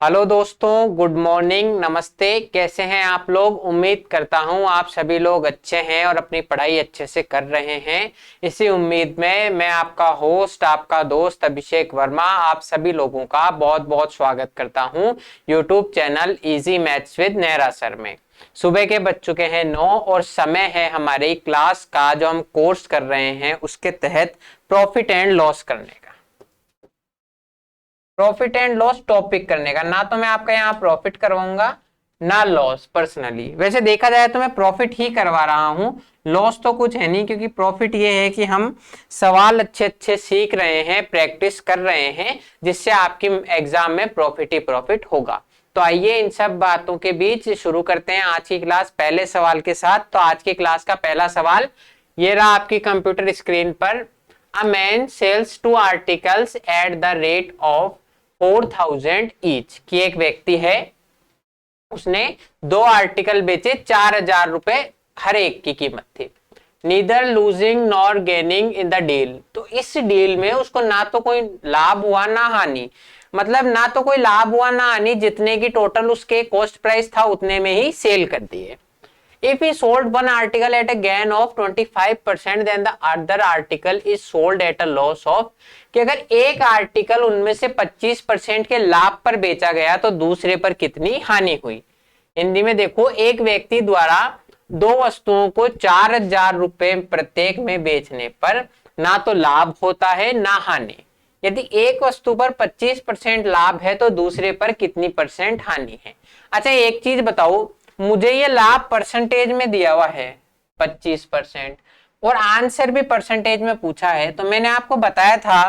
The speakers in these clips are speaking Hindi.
हेलो दोस्तों, गुड मॉर्निंग, नमस्ते। कैसे हैं आप लोग? उम्मीद करता हूं आप सभी लोग अच्छे हैं और अपनी पढ़ाई अच्छे से कर रहे हैं। इसी उम्मीद में मैं आपका होस्ट, आपका दोस्त अभिषेक वर्मा आप सभी लोगों का बहुत बहुत स्वागत करता हूं YouTube channel easy maths with Nehra sir में। सुबह के बज चुके हैं 9 और समय है हमारी क्लास का जो हम कोर्स कर रहे हैं उसके तहत प्रॉफिट एंड लॉस करने का। प्रॉफिट एंड लॉस टॉपिक करने का। ना तो मैं आपका यहाँ प्रॉफिट करवाऊंगा ना लॉस। पर्सनली वैसे देखा जाए तो मैं प्रॉफिट ही करवा रहा हूँ, लॉस तो कुछ है नहीं, क्योंकि प्रॉफिट ये है कि हम सवाल अच्छे अच्छे सीख रहे हैं, प्रैक्टिस कर रहे हैं, जिससे आपकी एग्जाम में प्रॉफिट ही प्रॉफिट होगा। तो आइए इन सब बातों के बीच शुरू करते हैं आज की क्लास पहले सवाल के साथ। तो आज की क्लास का पहला सवाल ये रहा आपकी कंप्यूटर स्क्रीन पर। A man sells two articles at the rate of 4000 each। कि एक व्यक्ति है, उसने दो आर्टिकल बेचे 4000 रुपए हर एक की कीमत थी। Neither losing nor gaining in the deal. तो इस डील में उसको ना तो कोई लाभ हुआ ना हानि, मतलब ना तो कोई लाभ हुआ ना हानि, जितने की टोटल उसके कॉस्ट प्राइस था उतने में ही सेल कर दिए। If he sold one article at a gain of 25%, then the other article is sold at a loss of। कि अगर एक आर्टिकल उनमें से 25% के लाभ पर बेचा गया तो दूसरे पर कितनी हानि हुई। हिंदी में देखो, एक व्यक्ति द्वारा दो वस्तुओं को 4000 रुपए प्रत्येक में बेचने पर ना तो लाभ होता है ना हानि। यदि एक वस्तु पर 25% लाभ है तो दूसरे पर कितनी परसेंट हानि है। अच्छा एक चीज बताओ, मुझे ये लाभ परसेंटेज में दिया हुआ है 25% और आंसर भी परसेंटेज में पूछा है। तो मैंने आपको बताया था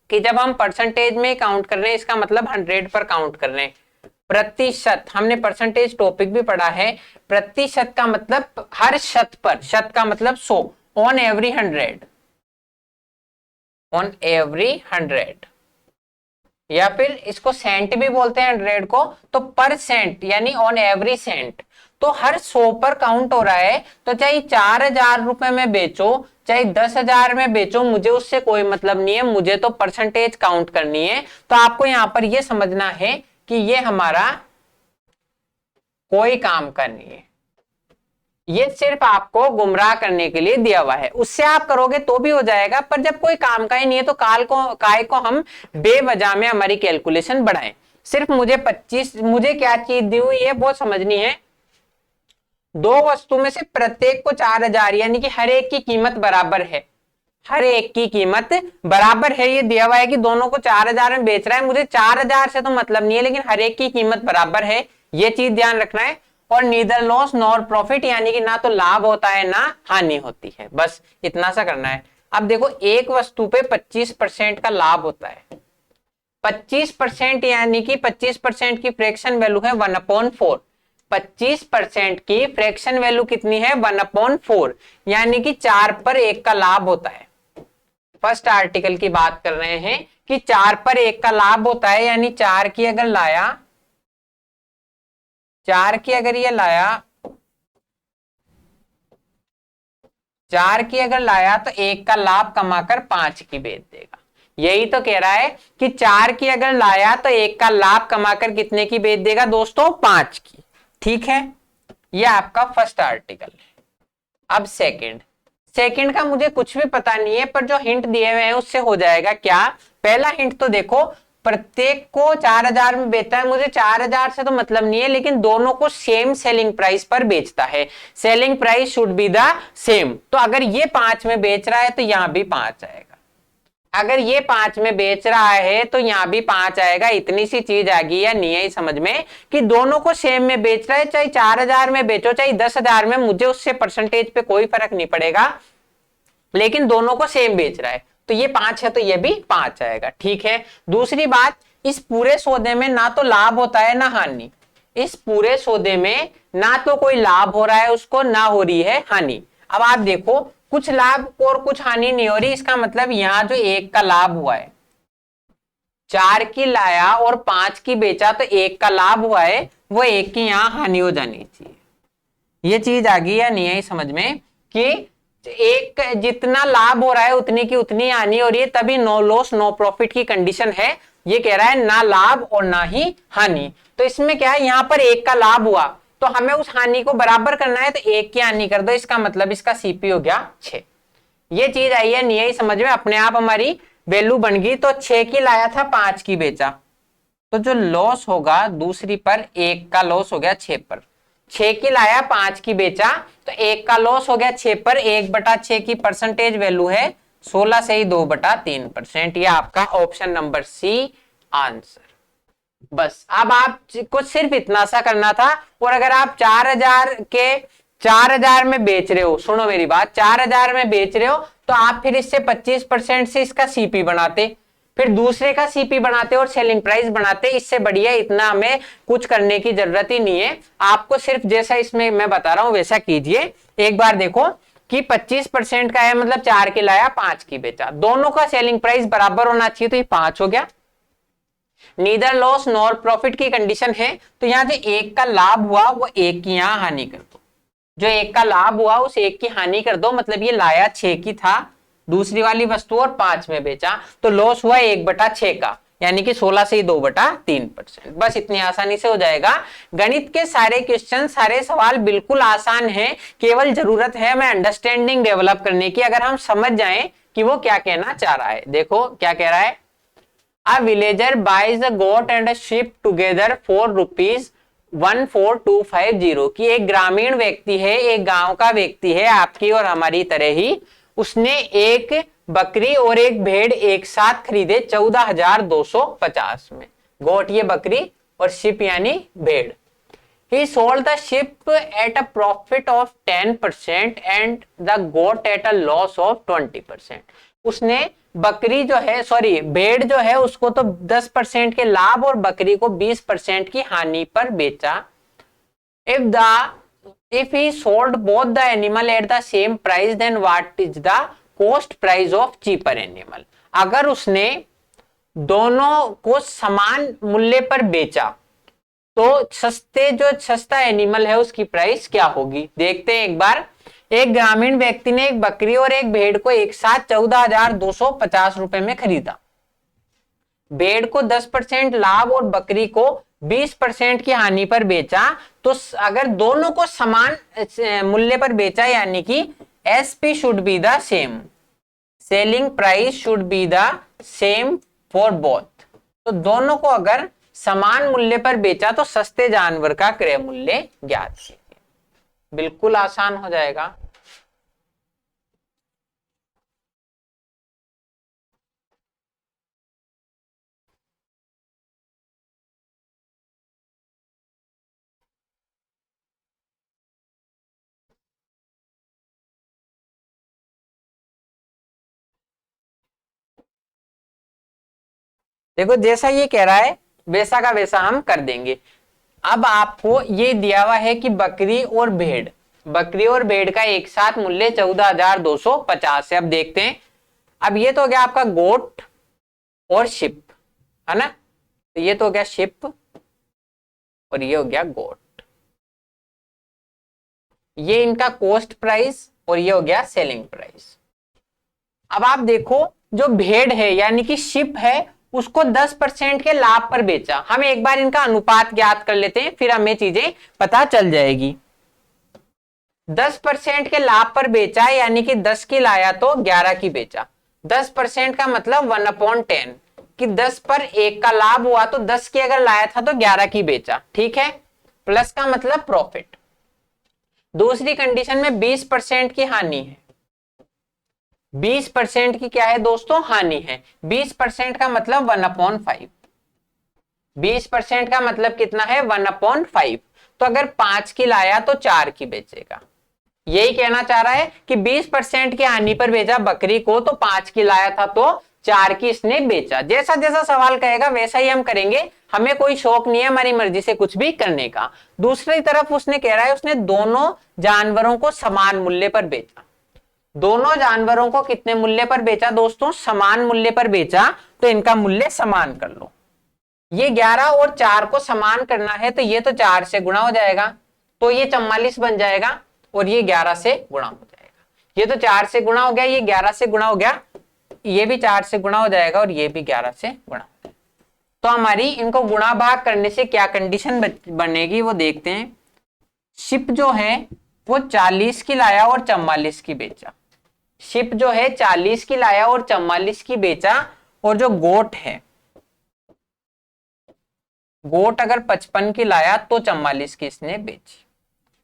कि जब हम परसेंटेज में काउंट कर रहे हैं इसका मतलब 100 पर काउंट कर रहे हैं। प्रतिशत, हमने परसेंटेज टॉपिक भी पढ़ा है। प्रतिशत का मतलब हर शत पर, शत का मतलब 100, ऑन एवरी 100, ऑन एवरी 100, या फिर इसको सेंट भी बोलते हैं 100 को, तो पर सेंट यानी ऑन एवरी सेंट। तो हर 100 पर काउंट हो रहा है। तो चाहे 4000 रुपए में बेचो चाहे 10,000 में बेचो, मुझे उससे कोई मतलब नहीं है, मुझे तो परसेंटेज काउंट करनी है। तो आपको यहां पर यह समझना है कि ये हमारा कोई काम का नहीं है, ये सिर्फ आपको गुमराह करने के लिए दिया हुआ है। उससे आप करोगे तो भी हो जाएगा, पर जब कोई काम का ही नहीं है तो काय को हम बेवजह में हमारी कैलकुलेशन बढ़ाएं। सिर्फ मुझे क्या चीज दी हुई है वो समझनी है। दो वस्तु में से प्रत्येक को 4000, यानी कि हर एक की कीमत बराबर है, हर एक की कीमत बराबर है। ये दिया हुआ है कि दोनों को 4000 में बेच रहा है, मुझे 4000 से तो मतलब नहीं है, लेकिन हर एक की कीमत बराबर है, ये चीज ध्यान रखना है। और नीदर लॉस नॉर प्रॉफिट, यानी कि ना तो लाभ होता है ना हानि होती है, बस इतना सा करना है। अब देखो, एक वस्तु पे 25% का लाभ होता है। 25% यानी कि 25% की फ्रैक्शन वैल्यू है 1/4। 25% की फ्रैक्शन वैल्यू कितनी है? 1/4, यानी कि 4 पर 1 का लाभ होता है। फर्स्ट आर्टिकल की बात कर रहे हैं कि 4 पर 1 का लाभ होता है, यानी 4 की अगर लाया, 4 की अगर ये लाया, 4 की अगर लाया तो 1 का लाभ कमाकर 5 की बेच देगा। यही तो कह रहा है कि 4 की अगर लाया तो 1 का लाभ कमाकर कितने की बेच देगा दोस्तों? 5 की। ठीक है, ये आपका फर्स्ट आर्टिकल है। अब सेकंड का मुझे कुछ भी पता नहीं है, पर जो हिंट दिए हुए हैं उससे हो जाएगा। क्या? पहला हिंट तो देखो, प्रत्येक को 4000 में बेचता है, मुझे 4000 से तो मतलब नहीं है, लेकिन दोनों को सेम सेलिंग प्राइस पर बेचता है। Selling price should be the same. तो अगर ये 5 में बेच रहा है तो यहां भी 5 आएगा, अगर ये 5 में बेच रहा है तो यहां भी 5 आएगा। इतनी सी चीज आ गई या नहीं है समझ में, कि दोनों को सेम में बेच रहा है, चाहे 4000 में बेचो चाहे 10,000 में, मुझे उससे परसेंटेज पे कोई फर्क नहीं पड़ेगा, लेकिन दोनों को सेम बेच रहा है। तो ये 5 है तो ये भी 5 आएगा। ठीक है, दूसरी बात, इस पूरे सौदे में ना तो लाभ होता है ना हानि। इस पूरे सौदे में ना तो कोई लाभ हो रहा है उसको, ना हो रही है हानि। अब आप देखो, कुछ लाभ और कुछ हानि नहीं हो रही, इसका मतलब यहां जो 1 का लाभ हुआ है, 4 की लाया और 5 की बेचा तो 1 का लाभ हुआ है, वो 1 की यहां हानि हो जानी चाहिए। ये चीज आ गई या नहीं है समझ में, कि एक जितना लाभ हो रहा है उतनी की उतनी हानि हो रही है, तभी नो लॉस नो प्रॉफिट की कंडीशन है। ये कह रहा है ना लाभ और ना ही हानि। तो इसमें क्या है, यहां पर 1 का लाभ हुआ तो हमें उस हानि को बराबर करना है, तो 1 की हानि कर दो, इसका मतलब इसका सीपी हो गया 6। ये चीज आई है नहीं आई समझ में, अपने आप हमारी वैल्यू बन गई। तो 6 की लाया था 5 की बेचा, तो जो लॉस होगा दूसरी पर 1 का लॉस हो गया 6 पर। 6 की लाया 5 की बेचा तो 1 का लॉस हो गया 6 पर। 1/6 की परसेंटेज वैल्यू है 16 से ही 2/3%। ये आपका ऑप्शन नंबर सी आंसर। बस अब आपको सिर्फ इतना सा करना था। और अगर आप 4000 में बेच रहे हो, सुनो मेरी बात, 4000 में बेच रहे हो तो आप फिर इससे 25% से इसका सीपी बनाते, फिर दूसरे का सीपी बनाते और सेलिंग प्राइस बनाते। इससे बढ़िया इतना हमें कुछ करने की जरूरत ही नहीं है। आपको सिर्फ जैसा इसमें मैं बता रहा हूं वैसा कीजिए। एक बार देखो कि 25% का है, मतलब 4 की लाया 5 की बेचा, दोनों का सेलिंग प्राइस बराबर होना चाहिए, तो ये 5 हो गया। नीदर लॉस नॉर प्रॉफिट की कंडीशन है, तो यहां जो 1 का लाभ हुआ वो 1 की यहां हानि कर दो। जो 1 का लाभ हुआ उस 1 की हानि कर दो, मतलब ये लाया 6 की था दूसरी वाली वस्तु और 5 में बेचा, तो लॉस हुआ 1/6 का, यानी कि 16 से ही 2/3%। बस इतनी आसानी से हो जाएगा। गणित के सारे क्वेश्चन, सारे सवाल बिल्कुल आसान हैं, केवल जरूरत है हमें अंडरस्टैंडिंग डेवलप करने की। अगर हम समझ जाएं कि वो क्या कहना चाह रहा है। देखो क्या कह रहा है, A villager buys a goat and a sheep together for ₹14250 की एक ग्रामीण व्यक्ति है, एक गांव का व्यक्ति है, आपकी और हमारी तरह ही। उसने एक बकरी और एक भेड़ एक साथ खरीदे 14,250 में। गोट ये बकरी और शिप यानी भेड़। He sold the ship at a profit of 10% and the goat at a loss of 20%। उसने बकरी जो है, सॉरी भेड़ जो है, उसको तो 10% के लाभ और बकरी को 20% की हानि पर बेचा। If he sold both the animal at the same price, then what is the cost price of cheaper animal? अगर उसने दोनों को समान मूल्य पर बेचा तो सस्ता एनिमल है उसकी प्राइस क्या होगी। देखते हैं एक बार। एक ग्रामीण व्यक्ति ने एक बकरी और एक भेड़ को एक साथ 14,250 रुपए में खरीदा। भेड़ को 10% लाभ और बकरी को 20% की हानि पर बेचा। तो अगर दोनों को समान मूल्य पर बेचा, यानी कि SP should be the same, selling price should be the same for both. तो दोनों को अगर समान मूल्य पर बेचा तो सस्ते जानवर का क्रय मूल्य ज्ञात कीजिए। बिल्कुल आसान हो जाएगा। देखो जैसा ये कह रहा है वैसा का वैसा हम कर देंगे। अब आपको ये दिया हुआ है कि बकरी और भेड़ का एक साथ मूल्य 14,250 है। अब देखते हैं। अब ये तो हो गया आपका गोट और शिप, है ना। तो ये तो हो गया शिप और ये हो गया गोट। ये इनका कॉस्ट प्राइस और ये हो गया सेलिंग प्राइस। अब आप देखो जो भेड़ है यानी कि शिप है, उसको 10% के लाभ पर बेचा। हम एक बार इनका अनुपात ज्ञात कर लेते हैं, फिर हमें चीजें पता चल जाएगी। 10% के लाभ पर बेचा, यानी कि 10 की लाया तो 11 की बेचा। 10% का मतलब 1/10 कि 10 पर 1 का लाभ हुआ, तो 10 की अगर लाया था तो 11 की बेचा, ठीक है। प्लस का मतलब प्रॉफिट। दूसरी कंडीशन में 20% की हानि है। 20% की क्या है दोस्तों, हानि है। 20% का मतलब 1/5। 20% का मतलब कितना है, 1/5। तो अगर 5 की लाया तो 4 की बेचेगा। यही कहना चाह रहा है कि 20% की हानि पर बेचा बकरी को, तो 5 की लाया था तो 4 की इसने बेचा। जैसा जैसा सवाल कहेगा वैसा ही हम करेंगे, हमें कोई शौक नहीं है हमारी मर्जी से कुछ भी करने का। दूसरी तरफ उसने कह रहा है उसने दोनों जानवरों को समान मूल्य पर बेचा। दोनों जानवरों को कितने मूल्य पर बेचा दोस्तों, समान मूल्य पर बेचा। तो इनका मूल्य समान कर लो। ये 11 और 4 को समान करना है, तो ये तो 4 से गुणा हो जाएगा, तो ये 44 बन जाएगा, और ये 11 से गुणा हो जाएगा। ये तो 4 से गुणा हो गया, ये 11 से गुणा हो गया, ये भी 4 से गुणा हो जाएगा, और ये भी 11 से गुणा हो जाएगा। तो हमारी इनको गुणा भाग करने से क्या कंडीशन बनेगी वो देखते हैं। शिप जो है वो 40 की लाया और 44 की बेचा। शिप जो है 40 की लाया और 44 की बेचा, और जो गोट है, गोट अगर 55 की लाया तो 44 की इसने बेची।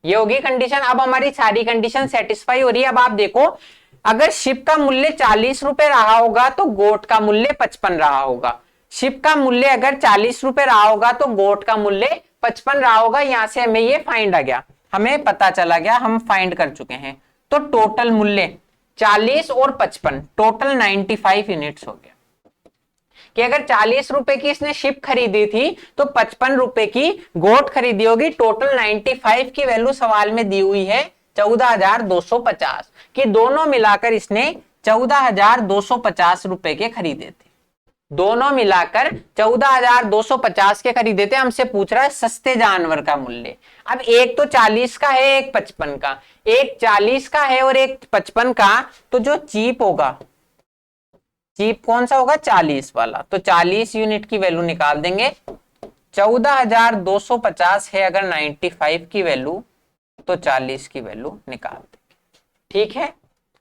ये होगी कंडीशन। अब हमारी सारी कंडीशन सेटिस्फाई हो रही है। अब आप देखो, अगर शिप का मूल्य 40 रुपए रहा होगा तो गोट का मूल्य 55 रहा होगा। शिप का मूल्य अगर 40 रुपए रहा होगा तो गोट का मूल्य 55 रहा होगा। यहां से हमें ये फाइंड आ गया, हमें पता चला गया, हम फाइंड कर चुके हैं। तो टोटल मूल्य 40 और 55, टोटल 95 यूनिट्स हो गया। कि अगर 40 रुपए की इसने शिप खरीदी थी तो 55 रुपए की गोट खरीदी होगी। टोटल 95 की वैल्यू सवाल में दी हुई है 14,250 कि दोनों मिलाकर इसने 14,250 रुपए के खरीदे थे। दोनों मिलाकर 14,250 के खरीदे थे। हमसे पूछ रहा है सस्ते जानवर का मूल्य। अब एक तो 40 का है, एक 55 का। एक 40 का है और एक 55 का, तो जो चीप होगा, चीप कौन सा होगा? 40 वाला। तो 40 यूनिट की वैल्यू निकाल देंगे। 14,250 है अगर 95 की वैल्यू, तो 40 की वैल्यू निकाल देंगे। ठीक है,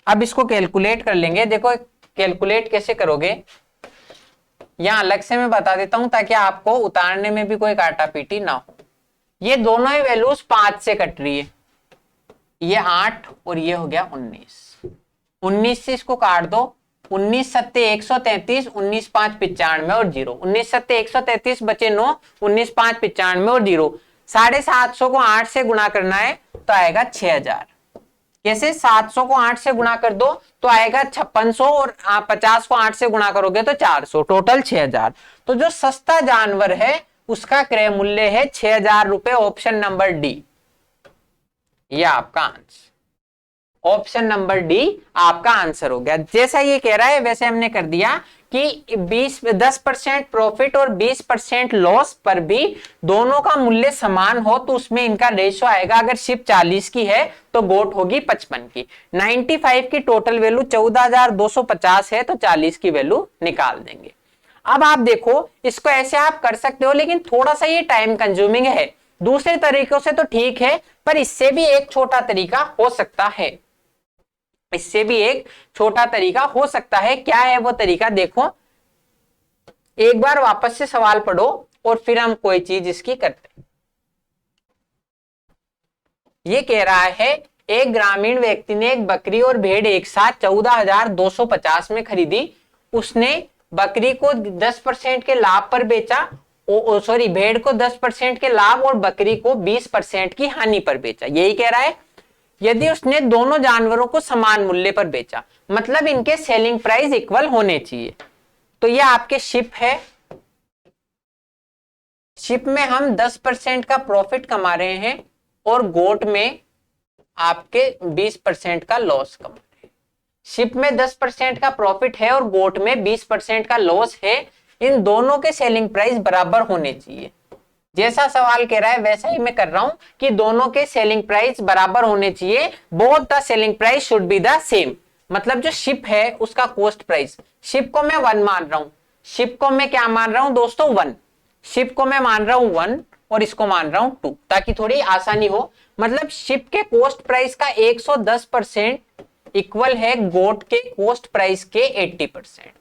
अब इसको कैलकुलेट कर लेंगे। देखो कैलकुलेट कैसे करोगे, यहां अलग से मैं बता देता हूं ताकि आपको उतारने में भी कोई काटा पीटी ना हो। ये दोनों ही वैल्यूज 5 से कट रही है, ये 8 और ये हो गया 19। 19 से इसको काट दो, 19 सत्ते 133, 19 5 95 और 0। 19 सत्ते 133 बचे 9, 19 5 95 और 0। 750 को 8 से गुणा करना है तो आएगा 6000। कैसे? 700 को 8 से गुणा कर दो तो आएगा 5600, और 50 को 8 से गुणा करोगे तो 400, टोटल 6000। तो जो सस्ता जानवर है उसका क्रय मूल्य है 6000 रुपए। ऑप्शन नंबर डी, यह आपका आंसर। ऑप्शन नंबर डी आपका आंसर हो गया। जैसा ये कह रहा है वैसे हमने कर दिया कि 10% प्रॉफिट और 20% लॉस पर भी दोनों का मूल्य समान हो तो उसमें इनका रेशो आएगा। अगर शिप 40 की है तो गोट होगी 55 की। 95 की टोटल वैल्यू 14,250 है तो 40 की वैल्यू निकाल देंगे। अब आप देखो, इसको ऐसे आप कर सकते हो, लेकिन थोड़ा सा ये टाइम कंज्यूमिंग है। दूसरे तरीकों से तो ठीक है, पर इससे भी एक छोटा तरीका हो सकता है। इससे भी एक छोटा तरीका हो सकता है। क्या है वो तरीका? देखो, एक बार वापस से सवाल पढ़ो और फिर हम कोई चीज इसकी करते हैं। ये कह रहा है एक ग्रामीण व्यक्ति ने एक बकरी और भेड़ एक साथ 14,250 में खरीदी। उसने बकरी को 10% के लाभ पर बेचा, भेड़ को 10% के लाभ और बकरी को 20% की हानि पर बेचा। यही कह रहा है। यदि उसने दोनों जानवरों को समान मूल्य पर बेचा, मतलब इनके सेलिंग प्राइस इक्वल होने चाहिए। तो ये आपके शिप है। शिप में हम 10% का प्रॉफिट कमा रहे हैं और गोट में आपके 20% का लॉस कमा रहे हैं। शिप में 10% का प्रॉफिट है और गोट में 20% का लॉस है। इन दोनों के सेलिंग प्राइस बराबर होने चाहिए। जैसा सवाल कह रहा है वैसा ही मैं कर रहा हूं कि दोनों के सेलिंग प्राइस बराबर होने चाहिए। Both the selling price should be the same. मतलब जो शिप है उसका कॉस्ट प्राइस, शिप को मैं 1 मान रहा हूं। शिप को मैं क्या मान रहा हूं दोस्तों? 1। शिप को मैं मान रहा हूं 1 और इसको मान रहा हूं 2, ताकि थोड़ी आसानी हो। मतलब शिप के कॉस्ट प्राइस का 110% इक्वल है गोट के कॉस्ट प्राइस के 80%।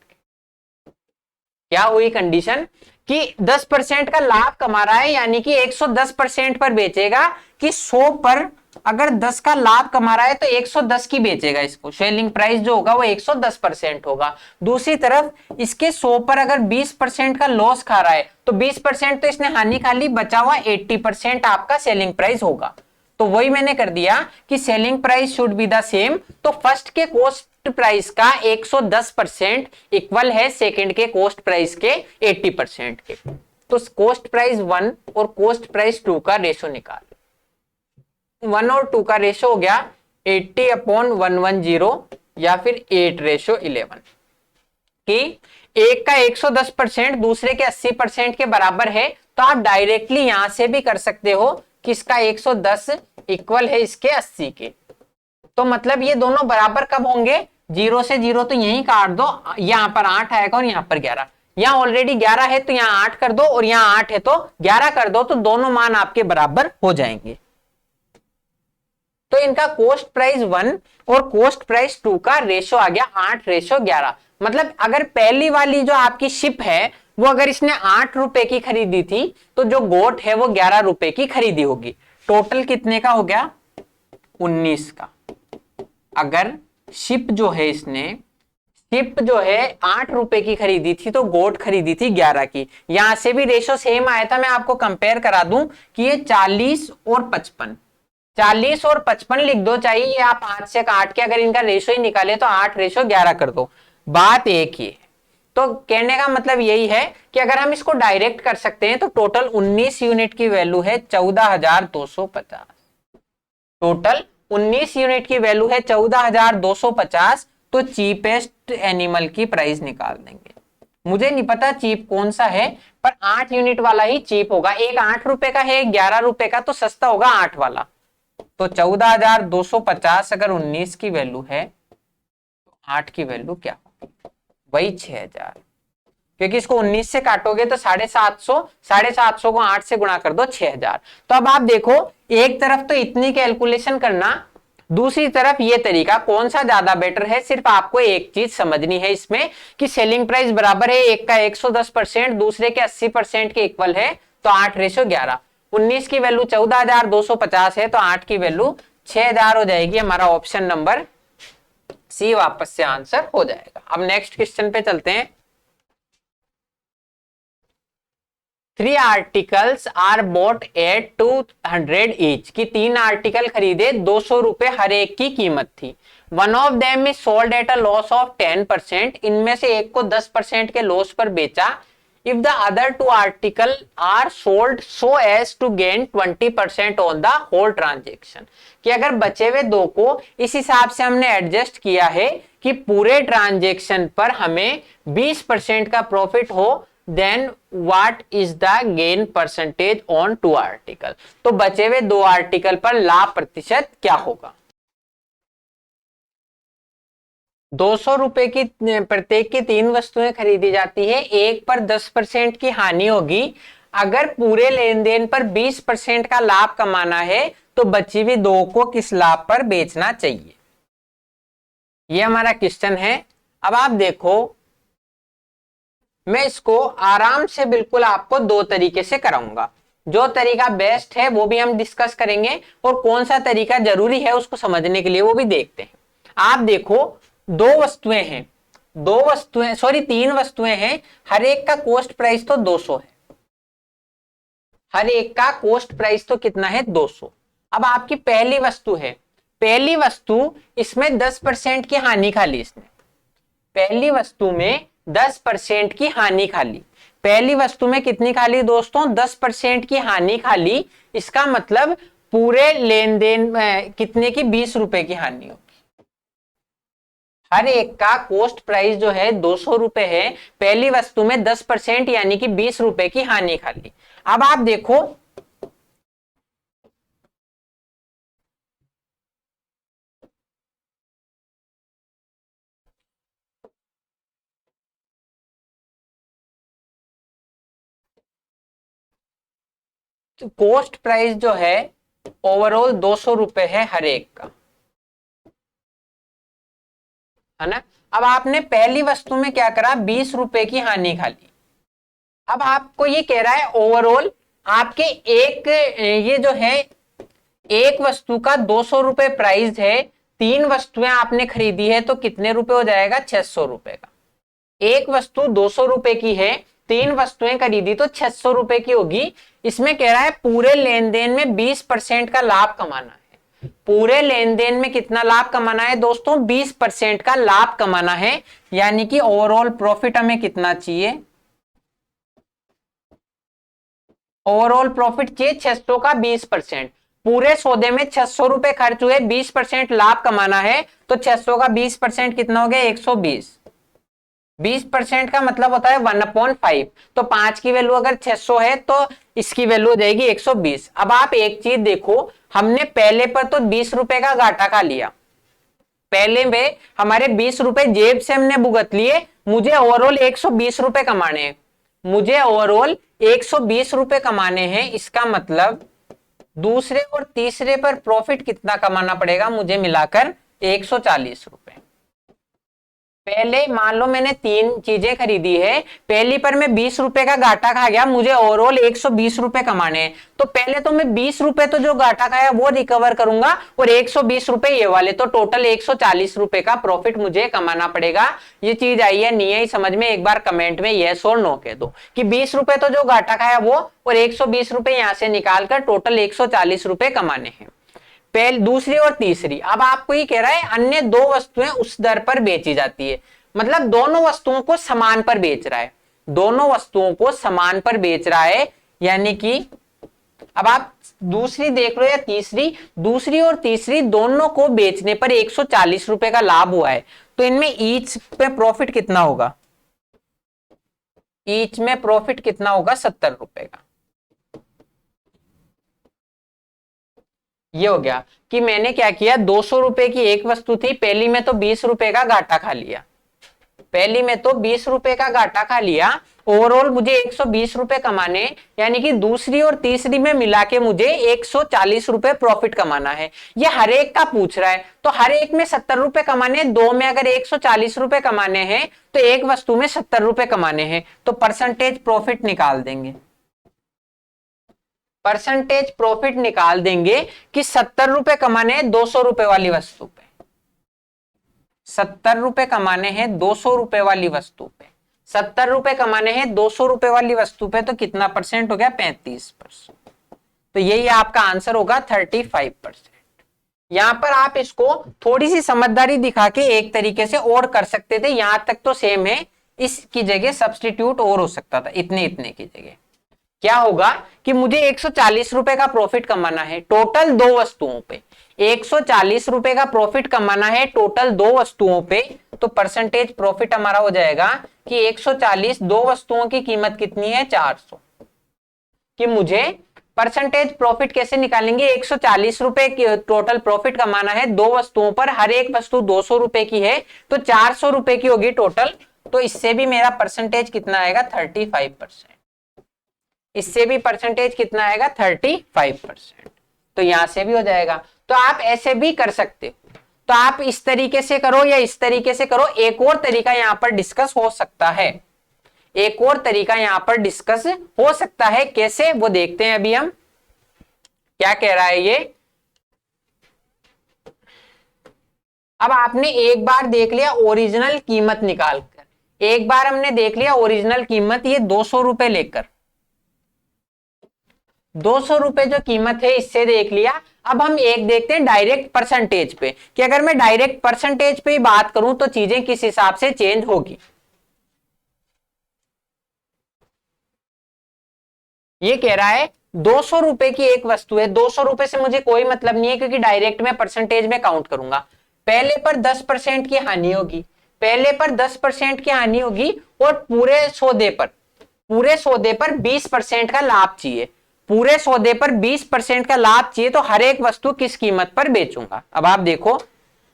क्या हुई कंडीशन? कि 10% का लाभ कमा रहा है, यानी कि 110% पर बेचेगा। कि 100 पर अगर 10 का लाभ कमा रहा है तो 110 की बेचेगा इसको। सेलिंग प्राइस जो होगा वो 110% होगा। दूसरी तरफ इसके 100 पर अगर 20% का लॉस खा रहा है तो 20% तो इसने हानि खा ली, बचा हुआ 80% आपका सेलिंग प्राइस होगा। तो वही मैंने कर दिया कि selling price should be the same. तो फर्स्ट के कॉस्ट प्राइस का 110% इक्वल है सेकंड के कॉस्ट प्राइस के 80% के। तो कॉस्ट प्राइस 1 और कॉस्ट प्राइस 2 का रेशो निकाल। 1 और 2 का रेशो हो गया 80/110 या फिर 8:11। कि एक का 110% दूसरे के 80% के बराबर है। तो आप डायरेक्टली यहां से भी कर सकते हो कि इसका 110 इक्वल है इसके 80 के। तो मतलब ये दोनों बराबर कब होंगे? 0 से 0 तो यहीं काट दो, यहां पर 8 आएगा और यहां पर 11। यहाँ ऑलरेडी 11 है तो यहाँ 8 कर दो, और यहाँ 8 है तो 11 कर दो, तो दोनों मान आपके बराबर हो जाएंगे। तो इनका कॉस्ट प्राइस 1 और कॉस्ट प्राइस 2 का रेशो आ गया 8:11। मतलब अगर पहली वाली जो आपकी शिप है वो अगर इसने 8 रुपए की खरीदी थी, तो जो गोट है वो 11 रुपए की खरीदी होगी। टोटल कितने का हो गया? 19 का। अगर शिप जो है इसने शिप जो है 8 रुपए की खरीदी थी तो गोट खरीदी थी 11 की। यहां से भी रेशो सेम आया था। मैं आपको कंपेयर करा दूं कि ये 40 और 55, 40 और 55 लिख दो, चाहिए आप 8 से काट के अगर इनका रेशो ही निकाले तो 8:11 कर दो। बात एक ही है। तो कहने का मतलब यही है कि अगर हम इसको डायरेक्ट कर सकते हैं तो टोटल 19 यूनिट की वैल्यू है 14,250। टोटल 19 यूनिट की वैल्यू है 14,250। तो चीपेस्ट एनिमल की प्राइस निकाल देंगे। मुझे नहीं पता चीप कौन सा है, पर 8 यूनिट वाला ही चीप होगा। एक 8 रुपए का है, 11 रुपए का, तो सस्ता होगा 8 वाला। तो 14,250 अगर 19 की वैल्यू है तो 8 की वैल्यू क्या होगी? वही 6,000, क्योंकि इसको 19 से काटोगे तो 750, 750 को 8 से गुणा कर दो 6,000। तो अब आप देखो, एक तरफ तो इतनी कैलकुलेशन करना, दूसरी तरफ ये तरीका, कौन सा ज्यादा बेटर है? सिर्फ आपको एक चीज समझनी है इसमें कि सेलिंग प्राइस बराबर है, एक का 110%, दूसरे के 80% के इक्वल है, तो 8:11। 19 की वैल्यू 14,250 है तो 8 की वैल्यू 6,000 हो जाएगी। हमारा ऑप्शन नंबर सी वापस से आंसर हो जाएगा। अब नेक्स्ट क्वेश्चन पे चलते हैं। 3 articles are bought at 200 each, की 3 आर्टिकल खरीदे 200 रुपए हर एक की कीमत थी। One of them is sold at a loss of 10%, इनमें से एक को 10% के लॉस पर बेचा। If the other 2 article are sold so as to gain 20% on the whole transaction, कि अगर बचे हुए 2 को इस हिसाब से हमने एडजस्ट किया है कि पूरे ट्रांजेक्शन पर हमें 20% का प्रॉफिट हो, then what is the gain percentage on 2 article. तो बचे हुए 2 आर्टिकल पर लाभ प्रतिशत क्या होगा? 200 रुपए की प्रत्येक की 3 वस्तुएं खरीदी जाती है, एक पर 10% की हानि होगी। अगर पूरे लेन देन पर 20% का लाभ कमाना है तो बची हुई 2 को किस लाभ पर बेचना चाहिए? ये हमारा क्वेश्चन है। अब आप देखो, मैं इसको आराम से बिल्कुल आपको 2 तरीके से कराऊंगा। जो तरीका बेस्ट है वो भी हम डिस्कस करेंगे, और कौन सा तरीका जरूरी है उसको समझने के लिए वो भी देखते हैं। आप देखो, 2 वस्तुएं हैं, 3 वस्तुएं हैं, हर एक का कॉस्ट प्राइस तो 200 है। हर एक का कॉस्ट प्राइस तो कितना है? 200। अब आपकी पहली वस्तु है, पहली वस्तु, इसमें 10% की हानि खा ली इसने। पहली वस्तु में 10% की हानि खा ली। पहली वस्तु में कितनी खा ली दोस्तों? 10% की हानि खा ली। इसका मतलब पूरे लेन देन में कितने की? 20 रुपए की हानि होगी। हर एक का कॉस्ट प्राइस जो है 200 रुपए है, पहली वस्तु में 10% यानी कि 20 रुपए की हानि खा ली। अब आप देखो, कॉस्ट प्राइस जो है ओवरऑल 200 रुपए है हर एक का, है ना। अब आपने पहली वस्तु में क्या करा? 20 रुपए की हानि खा ली। अब आपको ये कह रहा है ओवरऑल आपके एक, ये जो है एक वस्तु का 200 रुपए प्राइस है, 3 वस्तुएं आपने खरीदी है तो कितने रुपए हो जाएगा? 600 रुपए का। एक वस्तु 200 रुपए की है, 3 वस्तुएं खरीदी तो 600 रुपए की होगी। इसमें कह रहा है पूरे लेन देन में 20% का लाभ कमाना है। पूरे लेन देन में कितना लाभ कमाना है दोस्तों? 20% का लाभ कमाना है। यानी कि ओवरऑल प्रॉफिट हमें कितना चाहिए? ओवरऑल प्रॉफिट चाहिए 600 का 20%। पूरे सौदे में 600 रुपए खर्च हुए, 20% लाभ कमाना है, तो 600 का 20% कितना हो गया? 120। 20% का मतलब होता है 1/5। तो 5 की वैल्यू अगर 600 है तो इसकी वैल्यू हो जाएगी 120। अब आप एक चीज देखो, हमने पहले पर तो 20 रुपए का घाटा खा लिया, पहले में हमारे 20 रुपए जेब से हमने भुगत लिए, मुझे ओवरऑल 120 रुपए कमाने हैं, मुझे ओवरऑल 120 रुपए कमाने हैं। इसका मतलब दूसरे और तीसरे पर प्रॉफिट कितना कमाना पड़ेगा मुझे मिलाकर 140 रुपए। पहले मान लो मैंने 3 चीजें खरीदी है, पहली पर मैं 20 रुपए का घाटा खा गया, मुझे ओवरऑल 120 रुपए कमाने हैं। तो पहले तो मैं 20 रुपए तो जो घाटा खाया वो रिकवर करूंगा और 120 रुपए ये वाले, तो टोटल 140 रुपए का प्रॉफिट मुझे कमाना पड़ेगा। ये चीज आई है नहीं आई समझ में, एक बार कमेंट में यस और नो कह दो कि 20 रुपए तो जो घाटा खाया वो और 120 रुपए यहां से निकालकर टोटल 140 रुपए कमाने हैं। पहले, दूसरी और तीसरी। अब आपको ये कह रहा है अन्य 2 वस्तुएं उस दर पर बेची जाती है, मतलब दोनों वस्तुओं को समान पर बेच रहा है, दोनों वस्तुओं को समान पर बेच रहा है। यानी कि अब आप दूसरी देख लो या तीसरी, दूसरी और तीसरी दोनों को बेचने पर 140 रुपए का लाभ हुआ है। तो इनमें ईच पे प्रॉफिट कितना होगा, ईच में प्रॉफिट कितना होगा 70 रुपए का। ये हो गया कि मैंने क्या किया, 200 रुपए की एक वस्तु थी, पहली में तो 20 रुपए का घाटा खा लिया, पहली में तो 20 रुपए का घाटा खा लिया, ओवरऑल मुझे 120 रुपए कमाने, यानी कि दूसरी और तीसरी में मिला के मुझे 140 रुपए प्रॉफिट कमाना है। ये हर एक का पूछ रहा है, तो हर एक में 70 रुपए कमाने, 2 में अगर 140 रुपए कमाने हैं तो एक वस्तु में 70 रुपए कमाने हैं, तो परसेंटेज प्रॉफिट निकाल देंगे, परसेंटेज प्रॉफिट निकाल देंगे कि 70 रुपए कमाने हैं 200 रुपए वाली वस्तु पे, 70 रुपए कमाने हैं 200 रुपए वाली वस्तु पे, 70 रुपए कमाने हैं 200 रुपए वाली वस्तु पे, तो कितना परसेंट हो गया 35%। तो यही आपका आंसर होगा 35%। यहां पर आप इसको थोड़ी सी समझदारी दिखा के एक तरीके से और कर सकते थे, यहां तक तो सेम है, इसकी जगह सब्स्टिट्यूट और हो सकता था, इतने इतने की जगह। क्या होगा कि मुझे 140 रुपए का प्रॉफिट कमाना है टोटल 2 वस्तुओं पे, 140 रुपए का प्रॉफिट कमाना है टोटल 2 वस्तुओं पे, तो परसेंटेज प्रॉफिट हमारा हो जाएगा कि 140, 2 वस्तुओं की कीमत कितनी है 400, कि मुझे परसेंटेज प्रॉफिट कैसे निकालेंगे, 140 रुपए की टोटल प्रॉफिट कमाना है 2 वस्तुओं पर, हर एक वस्तु 200 रुपए की है, तो 400 रुपए की होगी टोटल, तो इससे भी मेरा परसेंटेज कितना आएगा 35%, इससे भी परसेंटेज कितना आएगा 35%, तो यहां से भी हो जाएगा। तो आप ऐसे भी कर सकते हो, तो आप इस तरीके से करो या इस तरीके से करो, एक और तरीका यहां पर डिस्कस हो सकता है, एक और तरीका यहां पर डिस्कस हो सकता है, कैसे वो देखते हैं अभी हम। क्या कह रहा है ये, अब आपने एक बार देख लिया ओरिजिनल कीमत निकालकर, एक बार हमने देख लिया ओरिजिनल कीमत, ये 200 रुपए लेकर, 200 रुपए जो कीमत है इससे देख लिया। अब हम एक देखते हैं डायरेक्ट परसेंटेज पे, कि अगर मैं डायरेक्ट परसेंटेज पे ही बात करूं तो चीजें किस हिसाब से चेंज होगी। ये कह रहा है 200 रुपए की एक वस्तु है, 200 रुपए से मुझे कोई मतलब नहीं है क्योंकि डायरेक्ट में परसेंटेज में काउंट करूंगा। पहले पर 10% की हानि होगी, पहले पर 10% की हानि होगी, और पूरे सौदे पर 20% का लाभ चाहिए, पूरे सौदे पर 20% का लाभ चाहिए, तो हर एक वस्तु किस कीमत पर बेचूंगा। अब आप देखो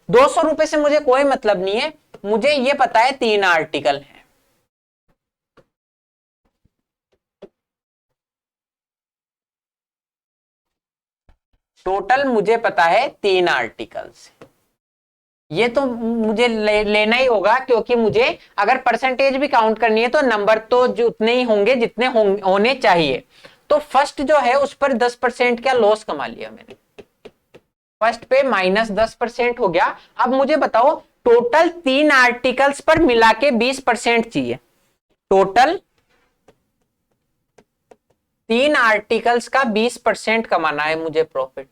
200 रुपए से मुझे कोई मतलब नहीं है, मुझे ये पता है 3 आर्टिकल है, टोटल मुझे पता है 3 आर्टिकल्स, ये तो मुझे लेना ही होगा, क्योंकि मुझे अगर परसेंटेज भी काउंट करनी है तो नंबर तो जो उतने ही होंगे जितने होने चाहिए। तो फर्स्ट जो है उस पर 10% का लॉस कमा लिया मैंने, फर्स्ट पे -10% हो गया। अब मुझे बताओ टोटल 3 आर्टिकल्स पर मिला के 20% चाहिए, टोटल 3 आर्टिकल्स का 20% कमाना है मुझे प्रॉफिट,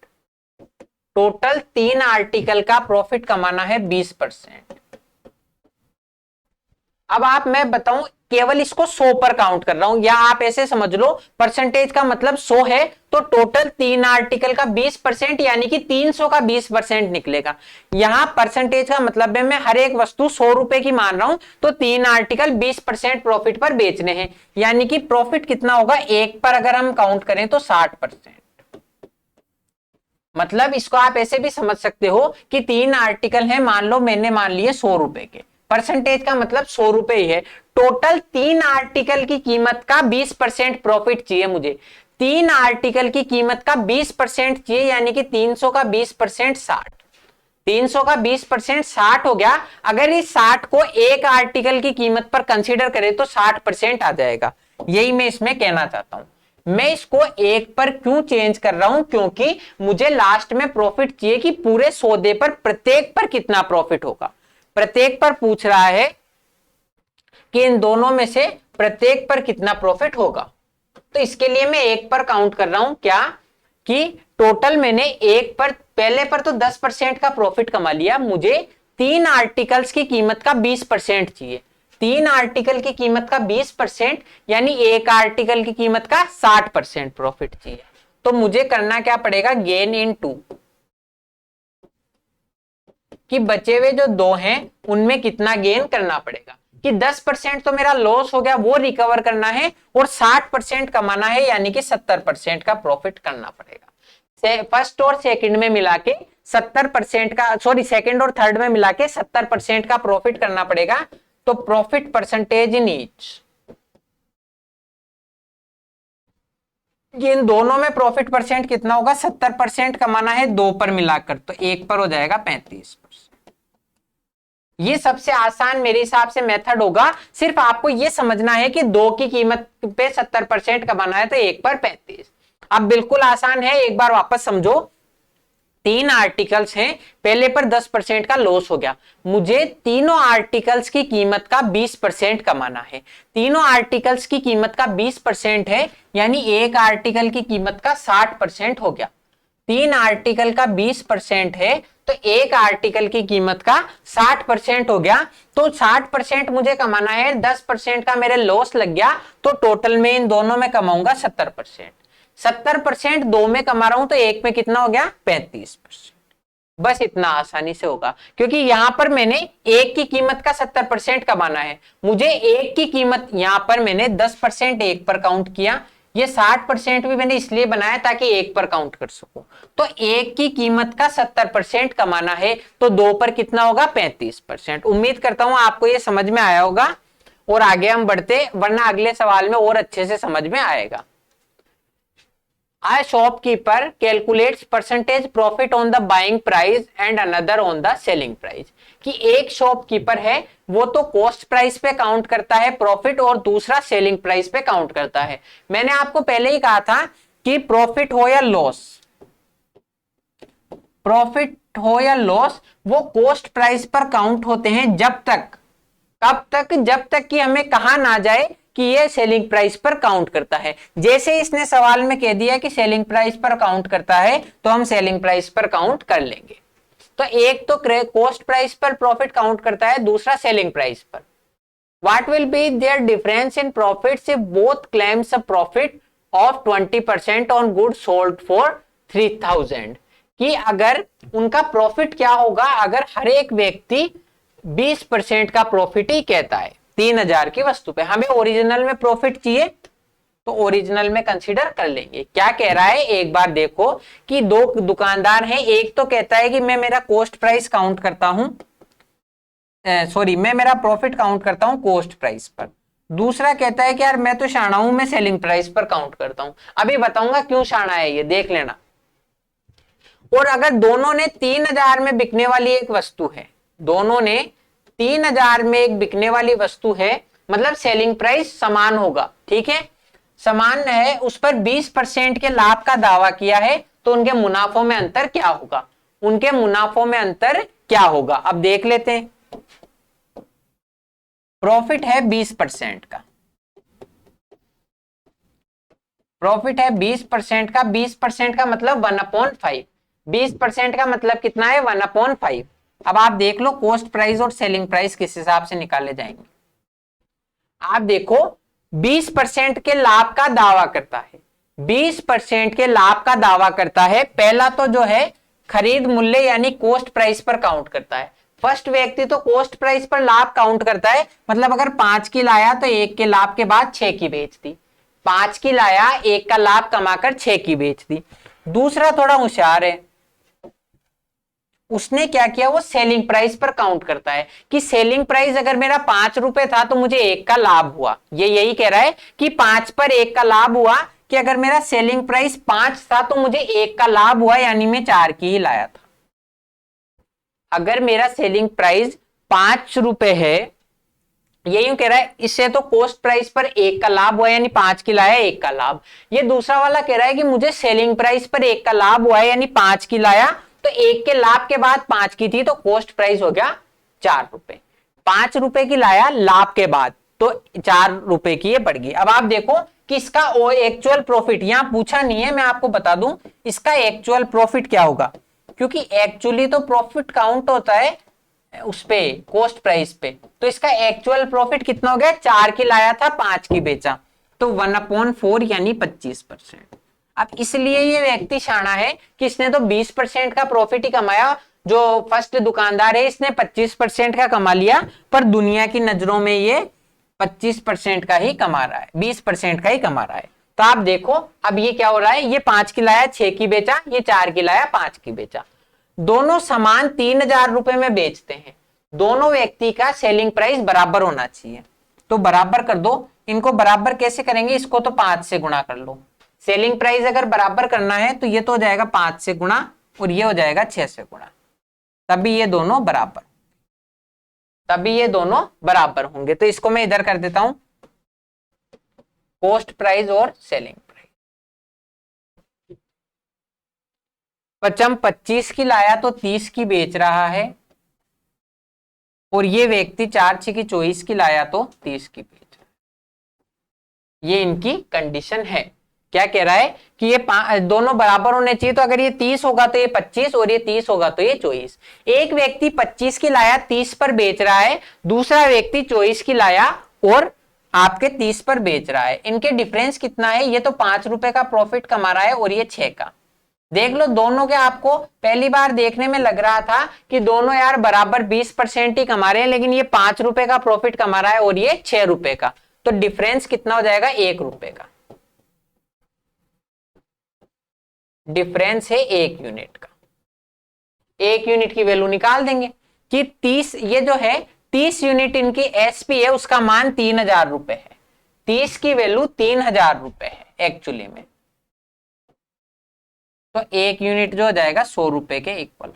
टोटल 3 आर्टिकल का प्रॉफिट कमाना है 20%। अब आप, मैं बताऊं केवल इसको 100 पर काउंट कर रहा हूं, या आप ऐसे समझ लो परसेंटेज का मतलब 100 है, तो टोटल 3 आर्टिकल का 20% यानी कि 300 का 20% निकलेगा। यहां परसेंटेज का मतलब है मैं हर एक वस्तु 100 रुपए की मान रहा हूं, तो 3 आर्टिकल 20% प्रॉफिट पर बेचने हैं, यानी कि प्रॉफिट कितना होगा, एक पर अगर हम काउंट करें तो 60%। मतलब इसको आप ऐसे भी समझ सकते हो कि 3 आर्टिकल है, मान लो मैंने मान लिए 100 रुपए के, परसेंटेज का मतलब 100 रुपए ही है। टोटल 3 आर्टिकल की कीमत का 20% प्रॉफिट चाहिए मुझे। 3 आर्टिकल की कीमत का 20% चाहिए, यानी कि 300 का 20% 60। 300 का 20% 60 हो गया। अगर इस 60 को एक आर्टिकल की कीमत पर कंसीडर करें तो 60% आ जाएगा। यही मैं इसमें कहना चाहता हूं। मैं इसको एक पर क्यों चेंज कर रहा हूं, क्योंकि मुझे लास्ट में प्रॉफिट चाहिए कि पूरे सौदे पर प्रत्येक पर कितना प्रॉफिट होगा। प्रत्येक पर पूछ रहा है कि इन दोनों में से प्रत्येक पर कितना प्रॉफिट होगा। तो इसके लिए मैं एक पर काउंट कर रहा हूं, क्या कि टोटल मैंने एक पर, पहले पर तो 10% का प्रॉफिट कमा लिया, मुझे 3 आर्टिकल्स की कीमत का 20% चाहिए। 3 आर्टिकल की कीमत का 20% यानी एक आर्टिकल की कीमत का 60% प्रॉफिट चाहिए। तो मुझे करना क्या पड़ेगा, गेन इन 2, कि बचे हुए जो 2 हैं उनमें कितना गेन करना पड़ेगा। कि 10% तो मेरा लॉस हो गया, वो रिकवर करना है, और 60% कमाना है, यानी कि 70% का प्रॉफिट करना पड़ेगा। फर्स्ट और सेकंड में मिला के 70% का, सॉरी सेकंड और थर्ड में मिला के 70% का प्रॉफिट करना पड़ेगा। तो प्रॉफिट परसेंटेज इन ईच, इन दोनों में प्रॉफिट परसेंट कितना होगा, 70% कमाना है 2 पर मिलाकर, तो 1 पर हो जाएगा 35%। ये सबसे आसान मेरे हिसाब से मेथड होगा। सिर्फ आपको ये समझना है कि 2 की कीमत पे 70% कमाना है तो 1 पर 35। अब बिल्कुल आसान है, एक बार वापस समझो। 3 आर्टिकल्स हैं, पहले पर 10% का लॉस हो गया, मुझे तीनों आर्टिकल्स की कीमत का 20% कमाना है। तीनों आर्टिकल्स की कीमत का 20% है, यानी एक आर्टिकल की कीमत का 60% हो गया। 3 आर्टिकल का 20% है, तो एक आर्टिकल की कीमत का 60% हो गया। तो 60% मुझे कमाना है, 10% का मेरे लॉस लग गया, तो टोटल में इन दोनों में कमाऊंगा 70%। 70% 2 में कमा रहा हूं तो एक में कितना हो गया, 35%। बस इतना आसानी से होगा, क्योंकि यहां पर मैंने एक की कीमत का 70% कमाना है। मुझे एक की कीमत, यहां पर मैंने 10% एक पर काउंट किया, ये 60% भी मैंने इसलिए बनाया ताकि एक पर काउंट कर सकूं। तो एक की कीमत का 70% कमाना है, तो 2 पर कितना होगा, 35%। उम्मीद करता हूं आपको ये समझ में आया होगा, और आगे हम बढ़ते, वरना अगले सवाल में और अच्छे से समझ में आएगा। A shopkeeper calculates percentage profit on the buying price and another on the selling price। कि एक शॉपकीपर है, वो तो कॉस्ट प्राइस पे काउंट करता है प्रॉफिट, और दूसरा सेलिंग प्राइस पे काउंट करता है। मैंने आपको पहले ही कहा था कि प्रॉफिट हो या लॉस, प्रॉफिट हो या लॉस, वो कॉस्ट प्राइस पर काउंट होते हैं जब तक, कब तक, जब तक कि हमें कहा ना जाए कि ये सेलिंग प्राइस पर काउंट करता है। जैसे इसने सवाल में कह दिया कि सेलिंग प्राइस पर काउंट करता है, तो हम सेलिंग प्राइस पर काउंट कर लेंगे। तो एक तो कॉस्ट प्राइस पर प्रॉफिट काउंट करता है, दूसरा सेलिंग प्राइस पर। What will be their difference in profits if both claims a profit of 20% on good sold for 3000। कि अगर उनका प्रॉफिट क्या होगा, अगर हर एक व्यक्ति 20% का प्रॉफिट ही कहता है 3000 की वस्तु पे। हमें ओरिजिनल में प्रॉफिट चाहिए, तो ओरिजिनल में कंसीडर कर लेंगे। क्या कह रहा है, एक बार देखो कि 2 दुकानदार हैं, एक तो कहता है कि मैं मेरा कॉस्ट प्राइस काउंट करता हूं, सॉरी मैं मेरा प्रॉफिट काउंट करता हूं कॉस्ट प्राइस पर। दूसरा कहता है कि यार मैं तो शाना हूं, मैं सेलिंग प्राइस पर काउंट करता हूं। अभी बताऊंगा क्यों शाना है, ये देख लेना। और अगर दोनों ने 3000 में बिकने वाली एक वस्तु है, दोनों ने 3000 में एक बिकने वाली वस्तु है, मतलब सेलिंग प्राइस समान होगा, ठीक है, समान है, उस पर 20% के लाभ का दावा किया है, तो उनके मुनाफों में अंतर क्या होगा, उनके मुनाफों में अंतर क्या होगा। अब देख लेते हैं। प्रॉफिट है 20% का, प्रॉफिट है 20% का, 20% का मतलब 1/5, 20% का मतलब कितना है, 1/5। अब आप देख लो कॉस्ट प्राइस और सेलिंग प्राइस किस हिसाब से निकाले जाएंगे। आप देखो 20% के लाभ का दावा करता है, 20% के लाभ का दावा करता है। पहला तो जो है खरीद मूल्य यानी कॉस्ट प्राइस पर काउंट करता है। फर्स्ट व्यक्ति तो कॉस्ट प्राइस पर लाभ काउंट करता है, मतलब अगर 5 की लाया तो 1 के लाभ के बाद 6 की बेच दी, 5 की लाया 1 का लाभ कमाकर 6 की बेच दी। दूसरा थोड़ा होशियार है, उसने क्या किया, वो सेलिंग प्राइस पर काउंट करता है कि सेलिंग प्राइस अगर मेरा 5 रुपए था तो मुझे 1 का लाभ हुआ। ये यही कह रहा है कि 5 पर 1 का लाभ हुआ, कि अगर मेरा सेलिंग प्राइस 5 था तो मुझे 1 का लाभ हुआ, यानी मैं 4 की ही लाया था। अगर मेरा सेलिंग प्राइस 5 रुपए है, यही कह रहा है, इससे तो कॉस्ट प्राइस पर 1 का लाभ हुआ, यानी 5 की लाया 1 का लाभ। ये दूसरा वाला कह रहा है कि मुझे सेलिंग प्राइस पर 1 का लाभ हुआ है, यानी 5 की लाया, तो 1 के लाभ के बाद 5 की थी, तो कॉस्ट प्राइस हो गया 4 रुपए। 5 रुपए की लाया लाभ के बाद, तो 4 रुपए की ये बढ़ गई। अब आप देखो कि इसका एक्चुअल प्रॉफिट यहां पूछा नहीं है, मैं आपको बता दूं इसका एक्चुअल प्रॉफिट क्या होगा, क्योंकि एक्चुअली तो प्रॉफिट काउंट होता है उस पे कॉस्ट प्राइस पे। तो इसका एक्चुअल प्रॉफिट कितना हो गया, 4 की लाया था 5 की बेचा, तो 1/4 यानी 25%। अब इसलिए ये व्यक्ति शाना है कि इसने तो 20% का प्रॉफिट ही कमाया, जो फर्स्ट दुकानदार है इसने 25% का कमा लिया, पर दुनिया की नजरों में ये 25% का ही कमा रहा है, 20% का ही कमा रहा है। तो आप देखो अब ये क्या हो रहा है, ये 5 की लाया 6 की बेचा, ये 4 की लाया 5 की बेचा, दोनों समान 3000 रुपए में बेचते हैं, दोनों व्यक्ति का सेलिंग प्राइस बराबर होना चाहिए। तो बराबर कर दो, इनको बराबर कैसे करेंगे, इसको तो 5 से गुणा कर लो। सेलिंग प्राइस अगर बराबर करना है तो ये तो हो जाएगा 5 से गुणा और ये हो जाएगा 6 से गुणा, तभी ये दोनों बराबर, तभी ये दोनों बराबर होंगे। तो इसको मैं इधर कर देता हूं, कॉस्ट प्राइस और सेलिंग प्राइस। पचम 25 की लाया तो 30 की बेच रहा है, और ये व्यक्ति 4 की 24 की लाया तो 30 की बेच रहा है। ये इनकी कंडीशन है। क्या कह रहा है कि ये दोनों बराबर होने चाहिए, तो अगर ये 30 होगा तो ये 25 और ये 30 होगा तो ये 24। एक व्यक्ति 25 की लाया 30 पर बेच रहा है, दूसरा व्यक्ति 24 की लाया और आपके 30 पर बेच रहा है। इनके डिफरेंस कितना है, ये तो 5 रुपए का प्रॉफिट कमा रहा है और ये 6 का। देख लो दोनों के, आपको पहली बार देखने में लग रहा था कि दोनों यार बराबर 20% ही कमा रहे हैं, लेकिन ये 5 रुपए का प्रॉफिट कमा रहा है और ये 6 रुपए का, तो डिफरेंस कितना हो जाएगा, 1 रुपए का डिफरेंस है, 1 यूनिट का। 1 यूनिट की वैल्यू निकाल देंगे कि 30, ये जो है 30 यूनिट इनकी एसपी है, उसका मान 3000 रुपए है, 30 की वैल्यू 3000 रुपए है एक्चुअली में, तो 1 यूनिट जो हो जाएगा 100 रुपए के इक्वल।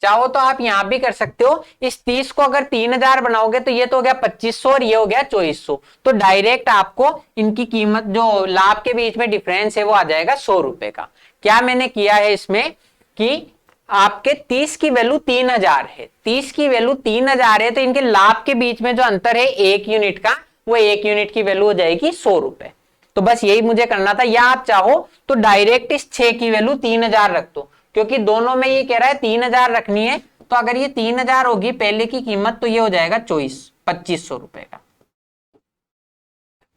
चाहो तो आप यहां भी कर सकते हो, इस 30 को अगर 3000 बनाओगे तो ये तो हो गया 2500 और ये हो गया 2400, तो डायरेक्ट आपको इनकी कीमत जो लाभ के बीच में डिफरेंस है वो आ जाएगा 100 रुपए का। क्या मैंने किया है इसमें कि आपके 30 की वैल्यू 3000 है, 30 की वैल्यू 3000 है, तो इनके लाभ के बीच में जो अंतर है 1 यूनिट का, वो 1 यूनिट की वैल्यू हो जाएगी 100 रुपए। तो बस यही मुझे करना था, या आप चाहो तो डायरेक्ट इस 6 की वैल्यू 3000 रख दो, क्योंकि दोनों में ये कह रहा है 3000 रखनी है, तो अगर ये 3000 होगी पहले की कीमत तो ये हो जाएगा 2500 रुपए का,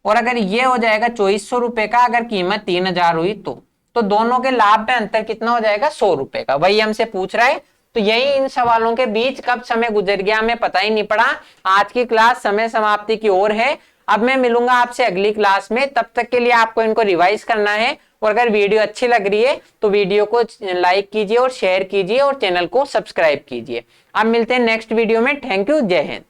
और अगर ये हो जाएगा 2400 रुपए का, अगर कीमत 3000 हुई तो दोनों के लाभ में अंतर कितना हो जाएगा, 100 रुपए का। वही हमसे पूछ रहा है, तो यही इन सवालों के बीच कब समय गुजर गया हमें पता ही नहीं पड़ा। आज की क्लास समय समाप्ति की ओर है, अब मैं मिलूंगा आपसे अगली क्लास में, तब तक के लिए आपको इनको रिवाइज करना है, और अगर वीडियो अच्छी लग रही है तो वीडियो को लाइक कीजिए और शेयर कीजिए और चैनल को सब्सक्राइब कीजिए। अब मिलते हैं नेक्स्ट वीडियो में। थैंक यू, जय हिंद।